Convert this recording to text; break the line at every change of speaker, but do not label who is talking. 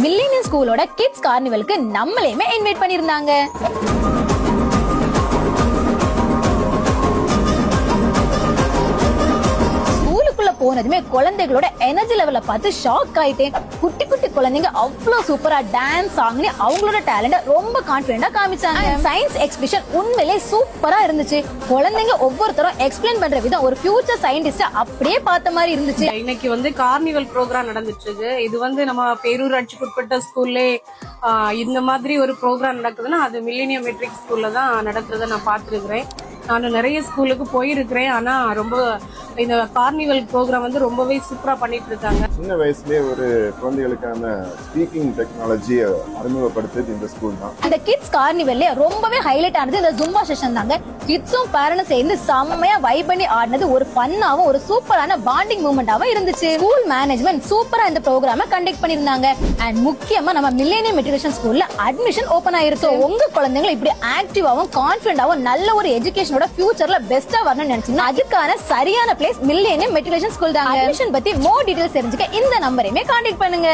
Millennium ஸ்கூலோட kids கார்னிவலுக்கு நம்மளையுமே invite பண்ணிருந்தாங்க. போனதுமே குழந்தைகளோட எனர்ஜி லெவல பார்த்து ஷாக் ஆயிட்டேன். குட்டி குட்டி குழந்தைங்க அவ்வளவு சூப்பரா டான்ஸ் ஆங்கி அவங்களோட டேலண்ட ரொம்ப கான்பிடென்ட்டா காமிச்சாங்க. சயின்ஸ் எக்ஸிபிஷன் உண்மையிலே சூப்பரா இருந்துச்சு. குழந்தைங்க ஒவ்வொருத்தரும் எக்ஸ்பிளைன் பண்ற விதம் ஒரு ஃபியூச்சர் சயின்டிஸ்ட் அப்படியே பார்த்த மாதிரி இருந்துச்சு.
இன்னைக்கு கார்னிவல் ப்ரோக்ராம் நடந்துட்டு இருக்கு. இது நம்ம பேரூராட்சிக்கு உட்பட்ட ஸ்கூல்லே இந்த மாதிரி ஒரு ப்ரோக்ராம் நடக்குதுன்னா அது மில்லேனியம் மெட்ரிக் ஸ்கூல்ல தான் நடக்கிறத நான் பார்த்துருக்கிறேன். நான் நிறைய ஸ்கூலுக்கு போயிருக்கிறேன். ஆனா ரொம்ப இந்த கார்னிவல் ப்ரோக்ராம் ரொம்பவே சூப்பரா பண்ணிட்டு இருக்காங்க.
சின்ன வயசுலயே ஒரு குழந்தைகளுக்கான ஸ்பீக்கிங் டெக்னாலஜியை அறிமுகப்படுத்துது இந்த ஸ்கூல் தான்.
இந்த கிட்ஸ் கார்னிவல்ல ரொம்பவே ஹைலைட் ஆனது இந்த ஜும்பா செஷன் தாங்க. கிட்ஸும் பேரண்ட்ஸும் சேர்ந்து செம்மையா வைப் பண்ணி ஆடினது ஒரு ஃபன்னாவும் ஒரு சூப்பரான பாண்டிங் மூமெண்டாவும் இருந்துச்சு. ஸ்கூல் மேனேஜ்மெண்ட் சூப்பரா இந்த ப்ரோக்ராம கண்டக்ட் பண்ணிருந்தாங்க. அண்ட் முக்கியமா நம்ம மில்லேனியம் மெட்ரிகுலேஷன் ஸ்கூல்ல அட்மிஷன் ஓபன் ஆயிருக்கு. உங்க குழந்தைங்களை இப்படி ஆக்டிவாவும் கான்பிடென்ட்டாவும் நல்ல ஒரு எஜுகேஷனோட ஃபியூச்சர்ல பெஸ்டா வரணும்னு நினைச்சீங்கன்னா அதுக்கான சரியான பிளேஸ் மில்லேனியம் மெட்ரிகுலேஷன் ஸ்கூல் தான். அட்மிஷன் பத்தி மோர் டீடைல்ஸ் தெரிஞ்சுக்க இந்த நம்பரையுமே கான்டாக்ட் பண்ணுங்க.